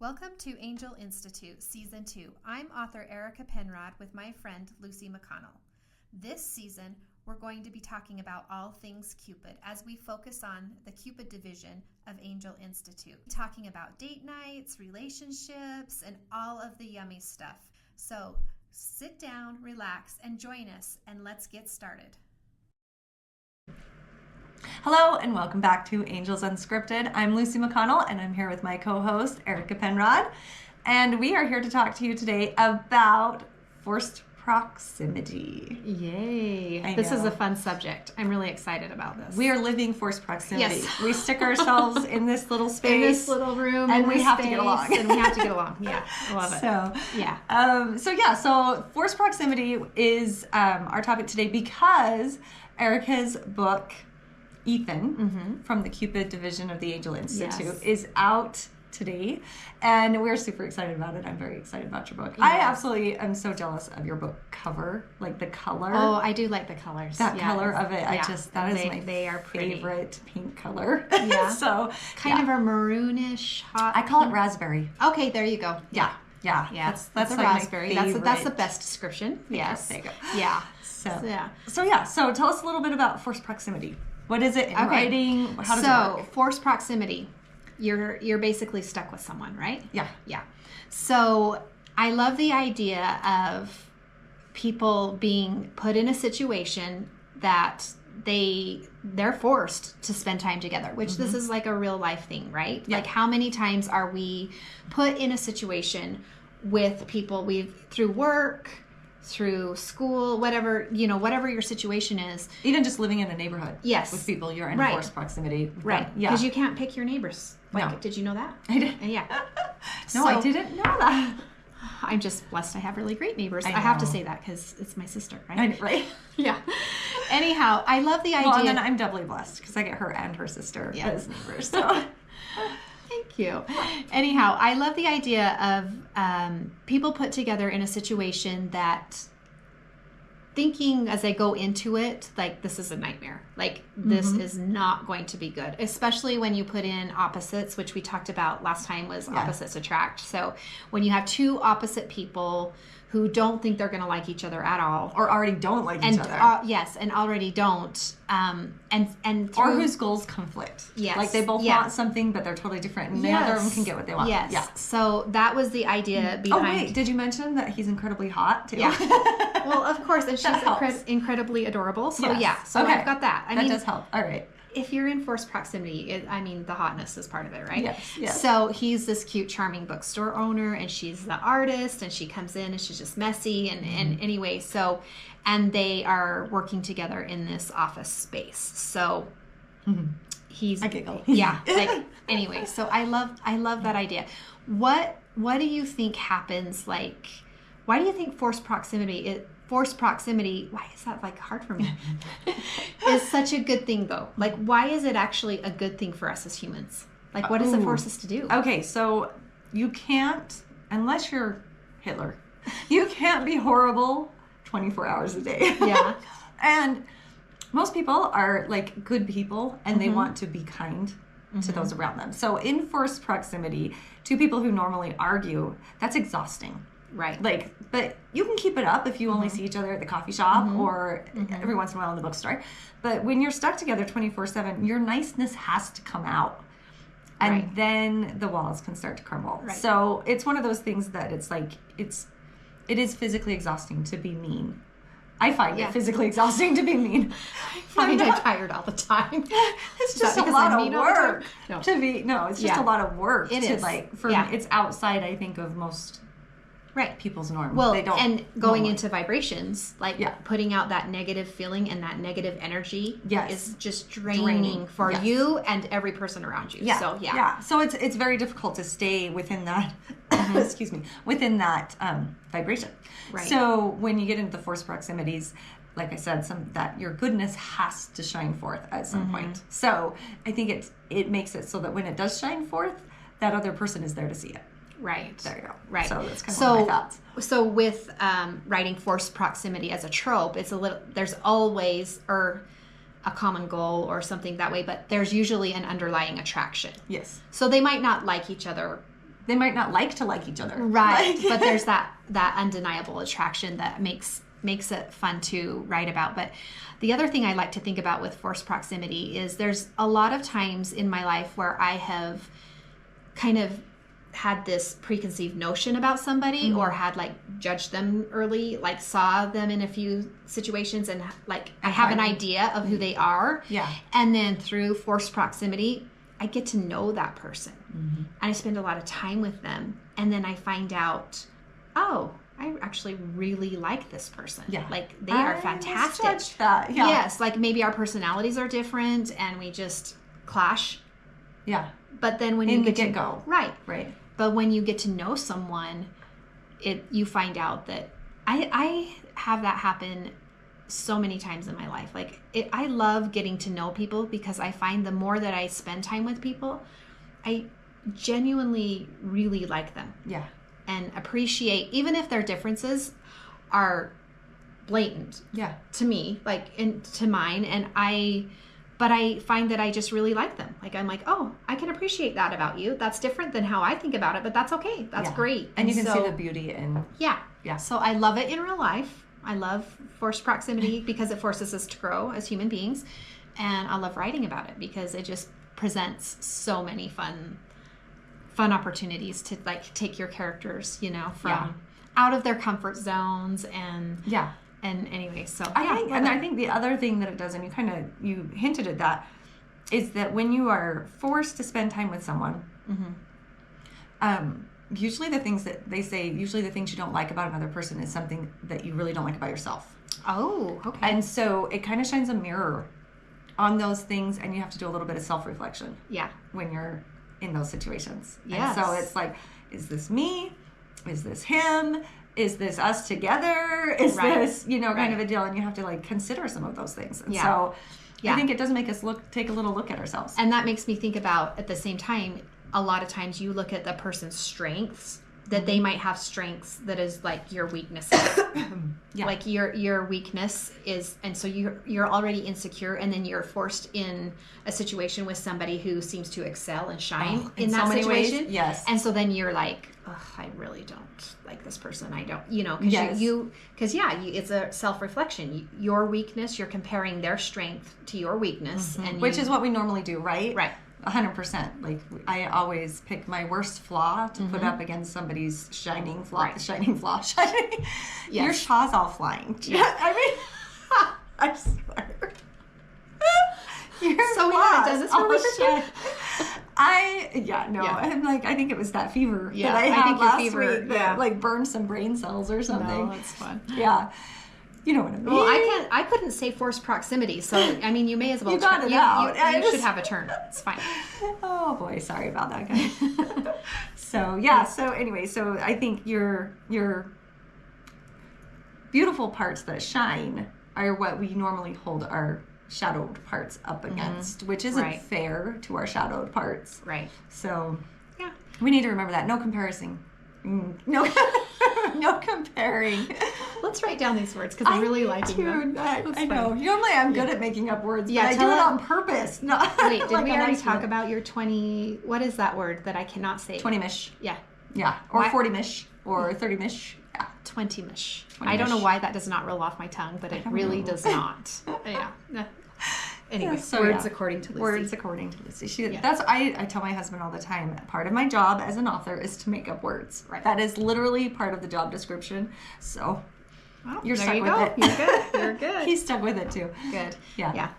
Welcome to Angel Institute Season 2. I'm author Erica Penrod with my friend Lucy McConnell. This season, we're going to be talking about all things Cupid as we focus on the Cupid division of Angel Institute. Talking about date nights, relationships, and all of the yummy stuff. So sit down, relax, and join us, and let's get started. Hello and welcome back to Angels Unscripted. I'm Lucy McConnell and I'm here with my co-host Erica Penrod, and we are here to talk to you today about forced proximity. Yay. This is a fun subject. I'm really excited about this. We are living forced proximity. Yes. We stick ourselves in this little space. In this little room. And we have to get along. And we have to get along. Yeah. I love it. So forced proximity is our topic today because Erica's book, Ethan, from the Cupid division of the Angel Institute, is out today, and we're super excited about it. I'm very excited about your book. Yes. I absolutely am so jealous of your book cover, like the color. Oh, I do like the colors. That color of it, that is my pretty. favorite pink color. Yeah. So kind of a maroonish hot. I call it raspberry. Okay, there you go. Yeah. That's like a raspberry. That's the best description. Yes. There you go. Yeah. So tell us a little bit about forced proximity. What is it in writing? How does it work? Forced proximity, you're basically stuck with someone, right? Yeah. So I love the idea of people being put in a situation that they're forced to spend time together, which this is like a real life thing, right? Yeah. Like how many times are we put in a situation with people through work, through school, whatever your situation is. Even just living in a neighborhood. Yes. With people you're in forced proximity. Right. Yeah. Because you can't pick your neighbors. No. Did you know that? I did. Yeah. No, I didn't know that. I'm just blessed I have really great neighbors. I know. have to say that because it's my sister, right? I know, right? Yeah. Anyhow, I love the idea. Well, and then I'm doubly blessed because I get her and her sister as neighbors. So. Thank you. Anyhow, I love the idea of people put together in a situation that thinking as they go into it, like this is a nightmare. Like this is not going to be good, especially when you put in opposites, which we talked about last time was opposites attract. So when you have two opposite people who don't think they're going to like each other at all, or already don't like each other. Yes, and already don't. Or whose goals conflict. Yes. Like they both want something, but they're totally different, and neither of them can get what they want. Yes. Yeah. So that was the idea behind. Oh wait, did you mention that he's incredibly hot too? Yeah. Well, of course, and she's incredibly adorable. So so I've got that. I mean, that does help. All right. If you're in forced proximity, the hotness is part of it, right? Yes. So he's this cute, charming bookstore owner, and she's the artist, and she comes in, and she's just messy, and anyway, and they are working together in this office space. So he's... I giggle. Yeah. Anyway, so I love that idea. What do you think happens, like, why do you think forced proximity, why is that like hard for me? Is such a good thing though. Like why is it actually a good thing for us as humans? Like what does it force us to do? Okay, so you can't, unless you're Hitler, you can't be horrible 24 hours a day. Yeah. And most people are like good people and they want to be kind to those around them. So in forced proximity, two people who normally argue, that's exhausting. Right. Like, but you can keep it up if you only see each other at the coffee shop or every once in a while in the bookstore. But when you're stuck together 24/7, your niceness has to come out. And then the walls can start to crumble. Right. So it's one of those things that it's like, it is physically exhausting to be mean. I find it physically exhausting to be mean. I find I'm tired all the time. It's just a lot of work to be, it's just a lot of work. It is. It's outside, I think, of most people's norm. Well, and going into vibrations, putting out that negative feeling and that negative energy is just draining for you and every person around you. Yeah. So it's very difficult to stay within that, within that vibration. Right. So when you get into the forced proximities, like I said, that your goodness has to shine forth at some point. So I think it makes it so that when it does shine forth, that other person is there to see it. Right. There you go. Right. So that's kind of one of my thoughts. So with writing forced proximity as a trope, there's always a common goal or something that way, but there's usually an underlying attraction. Yes. So they might not like each other they might not like to like each other. Right. But there's that undeniable attraction that makes it fun to write about. But the other thing I like to think about with forced proximity is there's a lot of times in my life where I have kind of had this preconceived notion about somebody or had like judged them early, like saw them in a few situations and like I have an idea of who they are. Yeah. And then through forced proximity, I get to know that person and I spend a lot of time with them. And then I find out, oh, I actually really like this person. Yeah. Like they are fantastic. Misjudged that. Yeah. Yes. Like maybe our personalities are different and we just clash. Yeah. But then when in you the get to get-go. Right. Right. But when you get to know someone, you find out that I have that happen so many times in my life. Like I love getting to know people because I find the more that I spend time with people, I genuinely really like them. Yeah. And appreciate, even if their differences are blatant. Yeah. To me, like to mine, but I find that I just really like them. Like, I'm like, oh, I can appreciate that about you. That's different than how I think about it, but that's okay. That's great. And you can see the beauty in... Yeah. Yeah. So I love it in real life. I love forced proximity because it forces us to grow as human beings. And I love writing about it because it just presents so many fun opportunities to like take your characters, from out of their comfort zones and... Yeah. And anyway, so I think the other thing that it does, and you hinted at that, is that when you are forced to spend time with someone, usually the things that they say, usually the things you don't like about another person is something that you really don't like about yourself. Oh, okay. And so it kind of shines a mirror on those things, and you have to do a little bit of self-reflection. Yeah. When you're in those situations. Yes. And so it's like, is this me? Is this him? Is this us together? Is this, kind of a deal? And you have to like consider some of those things. And so I think it does make us take a little look at ourselves. And that makes me think about, at the same time, a lot of times you look at the person's strengths, that they might have strengths that is like your weaknesses. Like your weakness is, and so you're already insecure, and then you're forced in a situation with somebody who seems to excel and shine in that situation. Ways. Yes. And so then you're like, I really don't like this person. I don't, because it's a self-reflection. Your weakness, you're comparing their strength to your weakness, and which is what we normally do, right? Right. 100%. Like I always pick my worst flaw to put up against somebody's shining flaw. Right. Shining flaw. Shining. Yes. Your shaw's all flying. Yeah. I mean, I swear. So we haven't done this for I'm like, I think it was that fever that I had last week that like burned some brain cells or something. No, that's fun. Yeah. You know what I mean? Well, I couldn't say forced proximity, so I mean, you may as well. You got it out. You should have a turn. It's fine. Oh boy, sorry about that, guys. So anyway, so I think your beautiful parts that shine are what we normally hold our shadowed parts up against, which isn't fair to our shadowed parts. Right. So we need to remember that. No comparison. No comparing. Let's write down these words because I really like them. I know. Normally I'm good at making up words, but I do it on purpose. Wait, did we already talk about your 20... What is that word that I cannot say? 20-mish. Yeah. Yeah. Or 40-mish. Or 30-mish. Yeah. 20-mish. I don't know why that does not roll off my tongue, but it really does not. Yeah. Anyway, words according to Lucy. Words according to Lucy. That's I tell my husband all the time. Part of my job as an author is to make up words. Right. That is literally part of the job description. So you're stuck with it. You're good. You're good. He's stuck with it too. Good. Yeah. Yeah.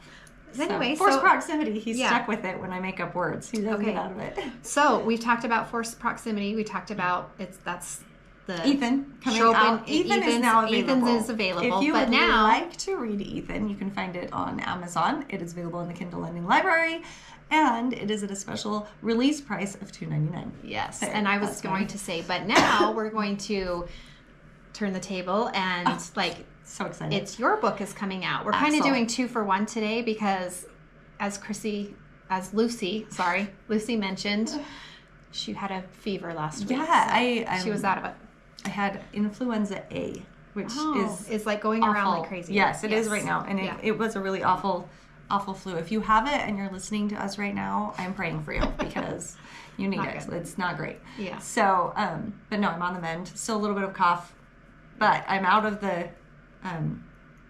Anyway, forced proximity. He's stuck with it when I make up words. He doesn't get out of it. So we've talked about forced proximity. We talked about that's the Ethan coming out. Ethan is now available. Ethan is available. If you would like to read Ethan, you can find it on Amazon. It is available in the Kindle Lending Library, and it is at a special release price of $2.99. Yes, and I was going to say, but now we're going to turn the table and so excited. It's your book is coming out. We're kind of doing 2 for 1 today because as Lucy mentioned, she had a fever last week. Yeah, she was out of it. I had influenza A, which is like going awful. around like crazy. Yes, it is right now. And it was a really awful awful flu. If you have it and you're listening to us right now, I'm praying for you because you need it. Good. It's not great. Yeah. So, but no, I'm on the mend. Still a little bit of cough, but I'm out of the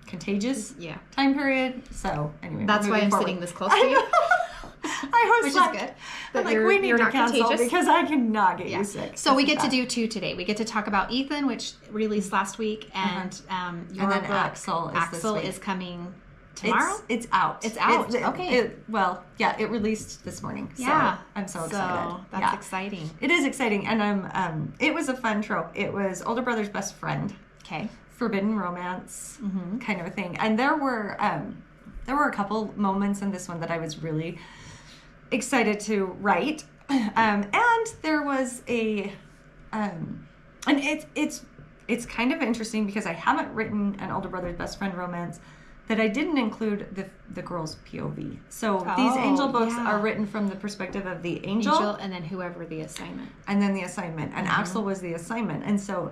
contagious time period. So anyway, that's why I'm sitting this close to you. I was which is good. I'm like, we need to cancel because I cannot get you sick. So we get to do 2 today. We get to talk about Ethan, which released last week, and your and then book, Axel is coming tomorrow. It's out. It's out. Okay. It released this morning. So yeah, I'm so excited. So that's exciting. It is exciting, and it was a fun trope. It was older brother's best friend. Okay. Forbidden romance kind of a thing, and there were a couple moments in this one that I was really excited to write, and there was and it's kind of interesting because I haven't written an older brother's best friend romance that I didn't include the girl's POV. So these angel books are written from the perspective of the angel and then whoever the assignment, and Axel was the assignment, and so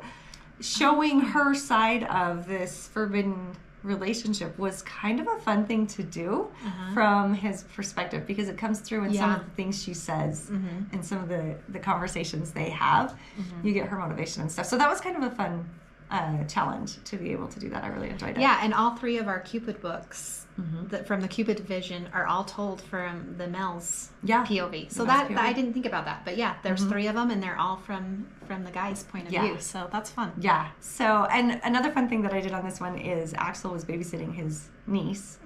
showing her side of this forbidden relationship was kind of a fun thing to do from his perspective, because it comes through in some of the things she says and some of the conversations they have. You get her motivation and stuff. So that was kind of a fun challenge to be able to do that. I really enjoyed it. Yeah, and all 3 of our Cupid books from the Cupid division are all told from the Mel's POV. So that I didn't think about that, but there's 3 of them, and they're all from the guy's point of view. So that's fun. Yeah. So, and another fun thing that I did on this one is Axel was babysitting his niece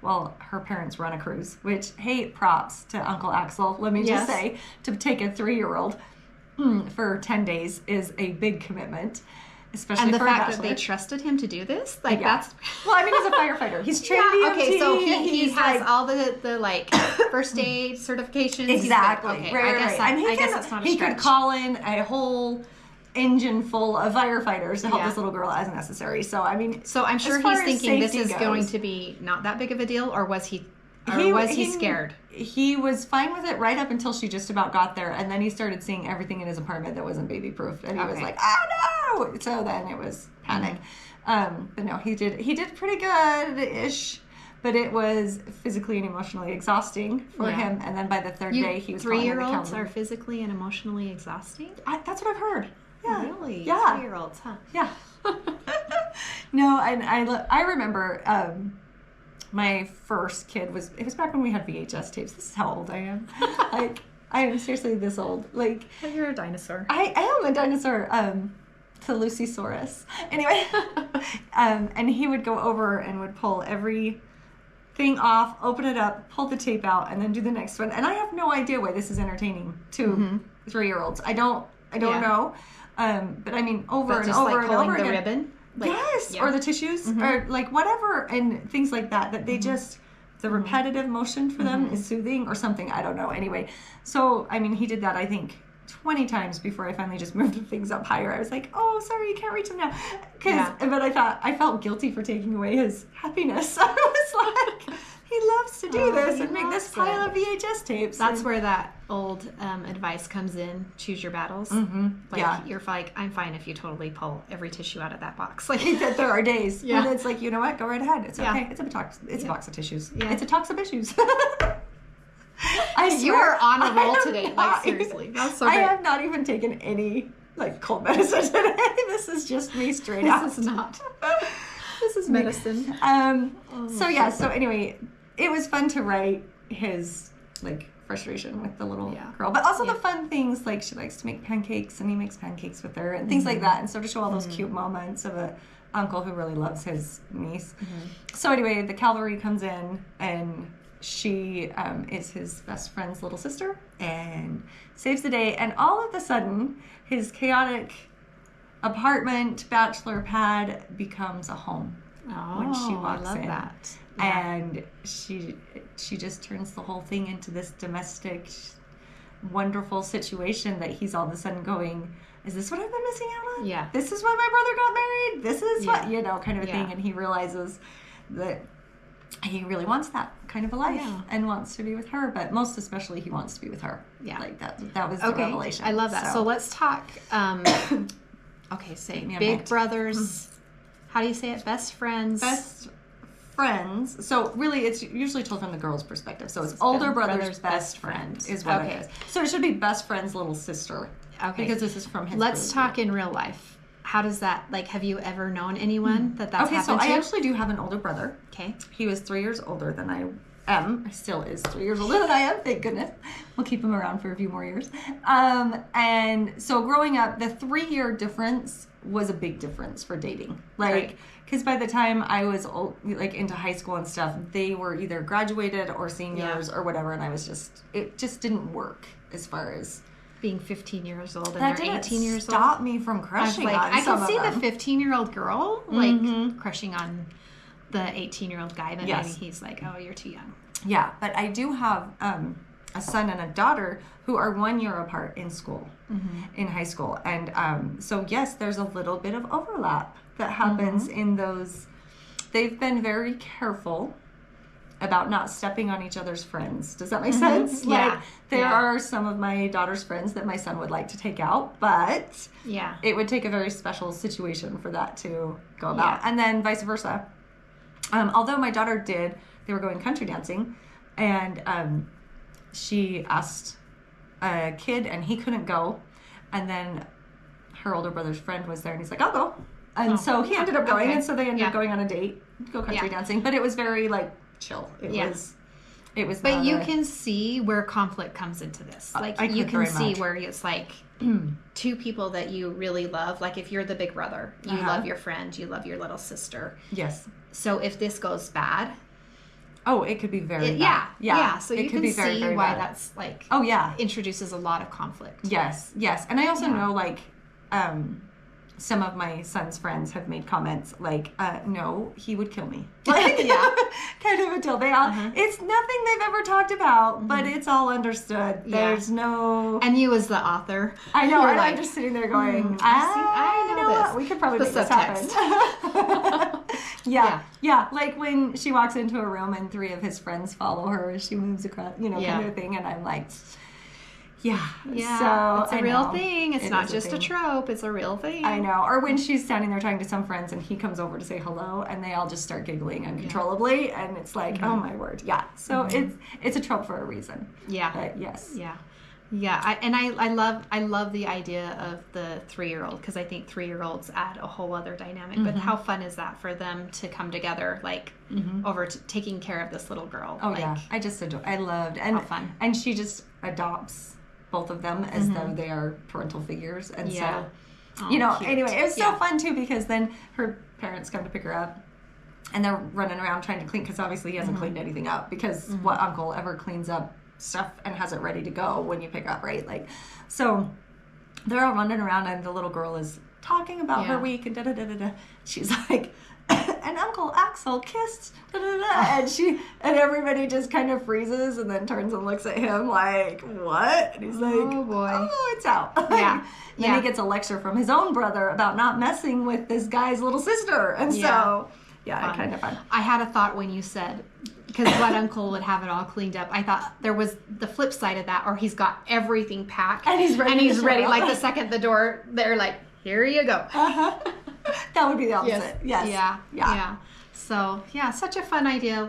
while her parents were on a cruise. Which, hey, props to Uncle Axel. Let me just say, to take a 3-year-old for 10 days is a big commitment. Especially and the for fact that they trusted him to do this, that's well. I mean, he's a firefighter. He's trained EMT. Okay, so he has all the like first aid certifications. Exactly. Okay, right. I guess that's not a he stretch. could call in a whole engine full of firefighters to help this little girl as necessary. So I mean, I'm sure he's thinking this is going to be not that big of a deal, or was he? Or was he scared? He was fine with it right up until she just about got there, and then he started seeing everything in his apartment that wasn't baby-proof, and he was like, "Oh no!" So then it was panic. But no, he did pretty good-ish, but it was physically and emotionally exhausting for him. And then by the 3rd day, he was 3-year-olds are physically and emotionally exhausting. That's what I've heard. Yeah. Really? Yeah. 3-year-olds, huh? Yeah. No, and I remember. My first kid it was back when we had VHS tapes. This is how old I am. Like, I am seriously this old. Like, you're a dinosaur. I am a dinosaur. To Lucysaurus. Anyway, and he would go over and would pull every thing off, open it up, pull the tape out, and then do the next one. And I have no idea why this is entertaining to 3-year-olds. I don't know. But I mean, over and over and over again. The ribbon. Or the tissues, or like whatever, and things like that they just, the repetitive motion for them is soothing or something. I don't know. Anyway, so, I mean, he did that, I think, 20 times before I finally just moved things up higher. I was like, oh, sorry, you can't reach him now. But I felt guilty for taking away his happiness. I was like, he loves to do this and make this pile of VHS tapes. That's where that old advice comes in. Choose your battles. You're like, I'm fine if you totally pull every tissue out of that box. Like, there are days when it's like, you know what, go right ahead. It's okay. It's a box of tissues. It's a box of issues. I swear, you are on a roll today. Like, seriously. That's so great. I have not even taken any cold medicine today. This is just me straight out. This is not. This is medicine. So anyway, it was fun to write his frustration with the little girl, but also the fun things, like she likes to make pancakes and he makes pancakes with her and things like that, and so to show all those cute moments of a uncle who really loves his niece. So anyway, the cavalry comes in and she is his best friend's little sister and saves the day, and all of a sudden his chaotic apartment bachelor pad becomes a home when she walks in. That. And she just turns the whole thing into this domestic, wonderful situation that he's all of a sudden going, is this what I've been missing out on? Yeah. This is why my brother got married? This is what, kind of a thing. And he realizes that he really wants that kind of a life and wants to be with her, but most especially he wants to be with her. Yeah. Like that was the revelation. I love that. So let's talk, big brothers. How do you say it? Best friends. Best friends. So really, it's usually told from the girl's perspective. So it's older brother's best friend is what it is. So it should be best friend's little sister. Okay. Because this is from his Let's talk in real life. How does that, like, have you ever known anyone that's happened to? Okay, so I actually do have an older brother. Okay. He was 3 years older than I am. He still is 3 years older than I am, thank goodness. We'll keep him around for a few more years. And so growing up, the 3-year difference was a big difference for dating. Like, because by the time I was into high school and stuff, they were either graduated or seniors or whatever, and it just didn't work as far as being 15 years old and that they're 18 years old. Stop me from crushing on I some can see of them. the 15-year-old girl like crushing on the 18-year-old guy, but maybe he's like, oh, you're too young. Yeah, but I do have a son and a daughter who are 1 year apart in school, in high school. And so, yes, there's a little bit of overlap that happens in those. They've been very careful about not stepping on each other's friends. Does that make sense? Like, there are some of my daughter's friends that my son would like to take out, but it would take a very special situation for that to go about. And then vice versa. Although my daughter they were going country dancing, and she asked a kid, and he couldn't go. And then her older brother's friend was there, and he's like, I'll go. And so he ended up going, and so they ended up going on a date, go country dancing. But it was very, chill. It was But you can see where conflict comes into this. Like, you can see where it's like two people that you really love. Like, if you're the big brother, you love your friend, you love your little sister. Yes. So if this goes bad, it could be very bad. Yeah. So you can see very, very why bad. That's like introduces a lot of conflict. Yes. And I also know some of my son's friends have made comments like, no, he would kill me. Kind of a deal. It's nothing they've ever talked about, but it's all understood. There's no... And you as the author. I know, and I'm just sitting there going, I know this. We could probably make this happen. Yeah. Like when she walks into a room and 3 of his friends follow her as she moves across, kind of thing, and I'm like... Yeah. So it's a real thing. It's not just a trope. It's a real thing. I know. Or when she's standing there talking to some friends and he comes over to say hello and they all just start giggling uncontrollably and it's like, oh my word. Yeah. So it's a trope for a reason. Yeah. But yes. Yeah. Yeah. I love the idea of the 3-year-old because I think 3-year-olds add a whole other dynamic. But how fun is that for them to come together over taking care of this little girl? Oh yeah. I just adore. I loved and how fun. And she just adopts both of them as though they are parental figures. And so, cute. Anyway, it was so fun too because then her parents come to pick her up and they're running around trying to clean because obviously he hasn't cleaned anything up because what uncle ever cleans up stuff and has it ready to go when you pick up, right? So they're all running around and the little girl is talking about her week and da-da-da-da-da. She's like, and Uncle Axel kissed, and and everybody just kind of freezes and then turns and looks at him like, what? And he's like, oh boy, oh, it's out. Then he gets a lecture from his own brother about not messing with this guy's little sister, and so kind of fun. I had a thought when you said because what uncle would have it all cleaned up. I thought there was the flip side of that, or he's got everything packed and he's ready. Like the second the door, they're like, here you go. That would be the opposite. Yes. Yeah. So, such a fun idea.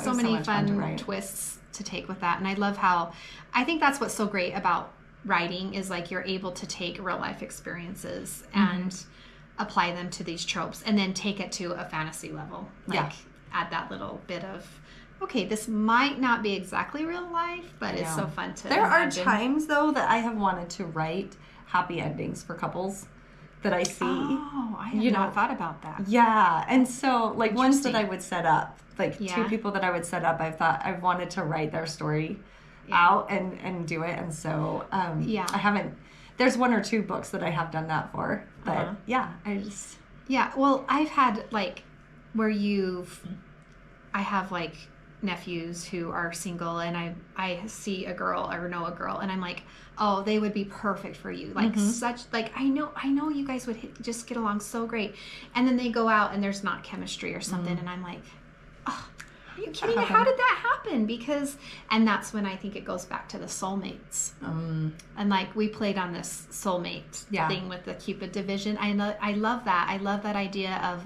So many fun twists to take with that. And I love how, I think that's what's so great about writing is you're able to take real life experiences and apply them to these tropes and then take it to a fantasy level. Add that little bit of, okay, this might not be exactly real life, but it's so fun to imagine. Are times, though, that I have wanted to write happy endings for couples that I see. Oh, I have not thought about that. Yeah. And so, ones that I would set up, 2 people that I would set up, I've wanted to write their story out and do it. And so, I haven't, there's 1 or 2 books that I have done that for. But, I just... Yeah, well, I've had, where I have, nephews who are single, and I see a girl or know a girl, and I'm like, oh, they would be perfect for you. I know you guys would just get along so great. And then they go out and there's not chemistry or something, and I'm like, oh, are you kidding me? How did that happen? And that's when I think it goes back to the soulmates. And we played on this soulmate thing with the Cupid division. I love that. I love that idea of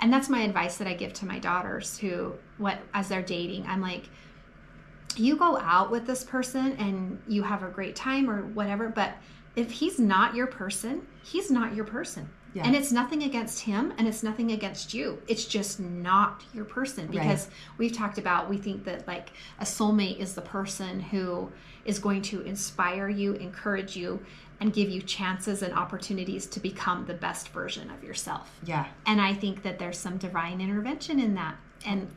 And that's my advice that I give to my daughters as they're dating. I'm like, you go out with this person and you have a great time or whatever, but if he's not your person, he's not your person. Yeah. And it's nothing against him and it's nothing against you. It's just not your person, because we've talked about, we think that like a soulmate is the person who is going to inspire you, encourage you, and give you chances and opportunities to become the best version of yourself. Yeah. And I think that there's some divine intervention in that. And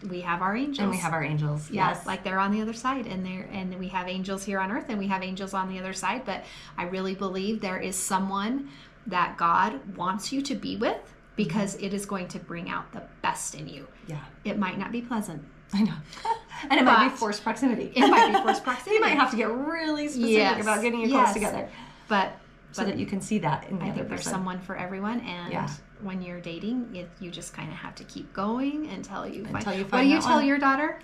we have our angels. Yes, like they're on the other side, and we have angels here on earth and we have angels on the other side. But I really believe there is someone that God wants you to be with, because it is going to bring out the best in you. Yeah. It might not be pleasant. I know. And it might be forced proximity. It might be forced proximity. You might have to get really specific about getting you close together. But that you can see that in the other person. I think there's someone for everyone, and when you're dating, you just kind of have to keep going until you find. What do you tell your daughter?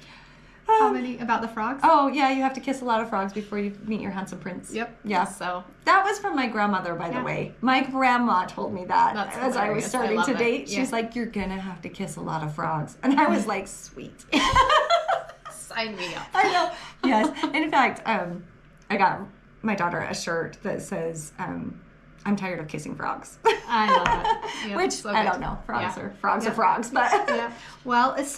How many about the frogs? Oh yeah, you have to kiss a lot of frogs before you meet your handsome prince. Yep. Yeah. So that was from my grandmother, by the way. My grandma told me that as I was starting to date. She's like, "You're gonna have to kiss a lot of frogs," and I was like, "Sweet." Sign me up. I know. Yes. And in fact, I got my daughter a shirt that says, "I'm tired of kissing frogs." I love it. Yep, which I don't know. Frogs are frogs, but yeah. Well, it's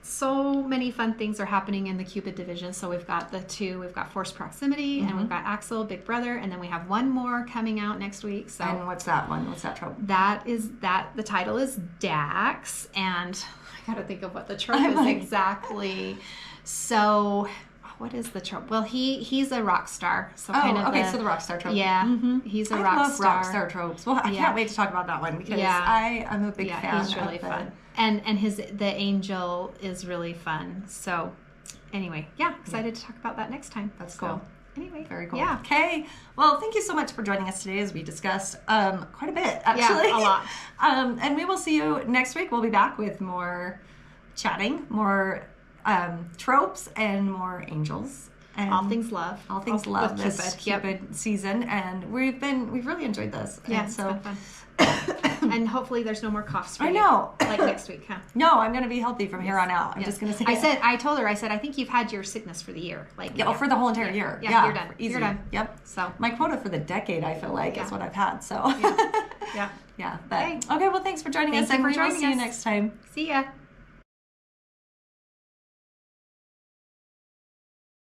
so many fun things are happening in the Cupid division. So we've got we've got forced proximity, and we've got Axel, Big Brother, and then we have one more coming out next week. So, and what's that one? What's that trope? The title is Dax, and I got to think of what the trope is exactly. So, what is the trope? Well, he's a rock star. So so the rock star trope. Yeah, he's a rock star. I love rock star tropes. Well, I can't wait to talk about that one, because I am a big fan. Yeah, he's really fun. And the angel is really fun. So anyway, excited to talk about that next time. That's cool. Anyway, very cool. Yeah. Okay. Well, thank you so much for joining us today as we discussed quite a bit, actually. Yeah, a lot. And we will see you next week. We'll be back with more chatting, more tropes, and more angels. And all things love. All things love this Cupid season. And we've really enjoyed this. Yeah, and so it's been fun. And hopefully there's no more coughs for I you. know. Like next week, huh? No, I'm going to be healthy from here on out. I'm just going to say I told her, I think you've had your sickness for the year. For the whole entire year. Yeah, you're done. Easy. You're done. Yep. So my quota for the decade, I feel like, is what I've had. So Yeah. But okay, well, thanks for joining us. Thank you for and we will joining see you us. next time. See ya.